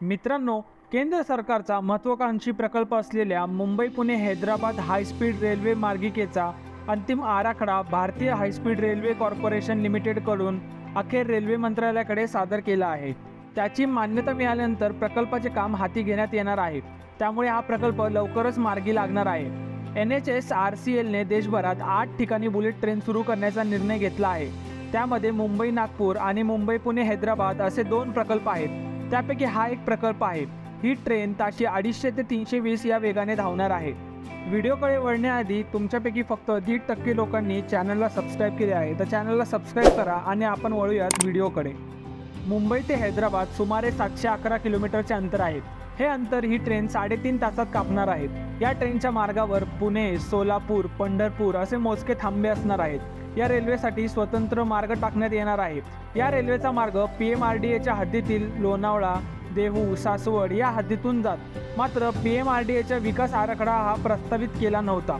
मित्रांनो, केंद्र सरकारचा महत्त्वाकांक्षी प्रकल्प असलेल्या मुंबई पुणे हैदराबाद हायस्पीड रेल्वे मार्गिकेचा अंतिम आराखडा भारतीय हायस्पीड रेल्वे कॉर्पोरेशन लिमिटेडकडून अखेर रेल्वे मंत्रालयाकडे सादर केला आहे। त्याची मान्यता मिळाल्यानंतर प्रकल्पाचे काम हाती घेण्यात येणार आहे। त्यामुळे हा प्रकल्प लवकरच मार्गी लागणार आहे। NHSRCLने देशभरात 8 ठिकाणी बुलेट ट्रेन सुरू करण्याचा निर्णय घेतला आहे। त्यामध्ये मुंबई नागपूर आणि मुंबई पुणे हैदराबाद असे 2 प्रकल्प आहेत। त्यापैकी हा एक प्रकल्प आहे। ही ट्रेन ताशी 250 ते 320 या वेगाने धावणार आहे। व्हिडिओकडे वळण्याआधी तुमच्यापैकी फक्त 1.5% लोकांनी चॅनलला सबस्क्राईब केले आहे, तर चॅनलला सबस्क्राईब करा आणि आपण वळूयात व्हिडिओकडे। मुंबई ते हैदराबाद सुमारे 711 किलोमीटरचे अंतर आहे। हे अंतर ही ट्रेन 3.5 तासात कापणार आहे। या ट्रेनच्या मार्गावर पुणे, सोलापूर, पंढरपूर असे मोजके थांबे असणार आहेत। या रेल्वेसाठी स्वतंत्र मार्ग टाकण्यात येणार आहे। या रेल्वेचा मार्ग PMRDAच्या हद्दीतील लोणावळा, देहू, सासवड या हद्दीतून जात, मात्र PMRDAच्या विकास आराखडा हा प्रस्तावित केला नव्हता।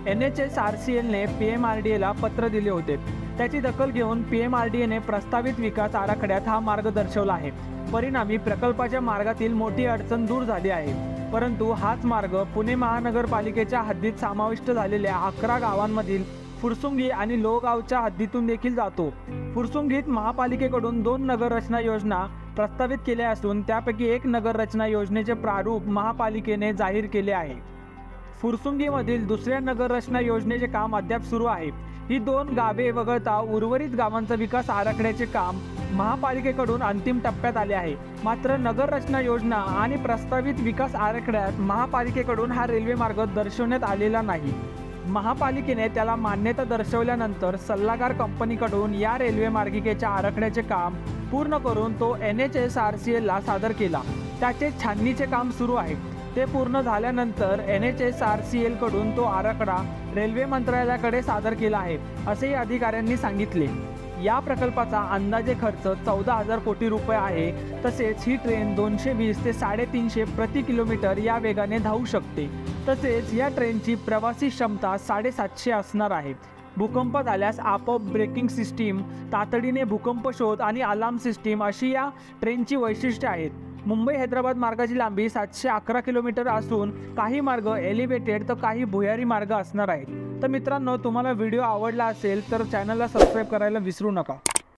NHSRCLने PMRDAला पत्र दिले होते। त्याची दखल घेऊन PMRDAने प्रस्तावित विकास आराखड्यात हा मार्ग दर्शवला आहे। परिणामी प्रकल्पाच्या मार्गातील मोठी अडचण दूर झाली आहे। परंतु हाच मार्ग पुणे महानगरपालिकेच्या हद्दीत समाविष्ट झालेल्या 11 गावांमधील फुरसुंगी आणि लोहगावच्या हद्दीतून देखील जातो। फुरसुंगीत महापालिकेकडून 2 नगर रचना योजना प्रस्तावित केल्या असून त्यापैकी एक नगर रचना योजनेचे प्रारूप महापालिकेने जाहीर केले आहे। फुरसुंगीमधील दुसऱ्या नगर रचना योजनेचे काम अद्याप सुरू आहे। ही 2 गावे वगळता उर्वरित गावांचा विकास आराखड्याचे काम महापालिकेकडून अंतिम टप्प्यात आले आहे। मात्र नगर रचना योजना आणि प्रस्तावित विकास आराखड्यात महापालिकेकडून हा रेल्वे मार्ग दर्शवण्यात आलेला नाही। महापालिकेने त्याला मान्यता दर्शवल्यानंतर सल्लागार कंपनीकडून या रेल्वे मार्गिकेच्या आराखड्याचे काम पूर्ण करून तो NHSRCLला सादर केला। त्याचे छाननीचे काम सुरू आहे। ते पूर्ण झाल्यानंतर NHSRCLकडून तो आराखडा रेल्वे मंत्रालयाकडे सादर केला आहे, असेही अधिकाऱ्यांनी सांगितले। या प्रकल्पाचा अंदाजे खर्च 14,000 कोटी रुपये आहे। तसेच ही ट्रेन 220 ते 350 प्रति किलोमीटर या वेगाने धावू शकते। तसेच या ट्रेनची प्रवासी क्षमता 750 असणार आहे। भूकंप झाल्यास आपोआप ब्रेकिंग सिस्टीम, तातडीने भूकंप शोध आणि अलार्म सिस्टीम अशी या ट्रेनची वैशिष्ट्ये आहेत। मुंबई हैदराबाद मार्गाची लांबी 711 किलोमीटर असून काही मार्ग एलिव्हेटेड तर काही भुयारी मार्ग असणार आहेत। तर मित्रांनो, तुम्हाला व्हिडिओ आवडला असेल तर चॅनलला सबस्क्राईब करायला विसरू नका।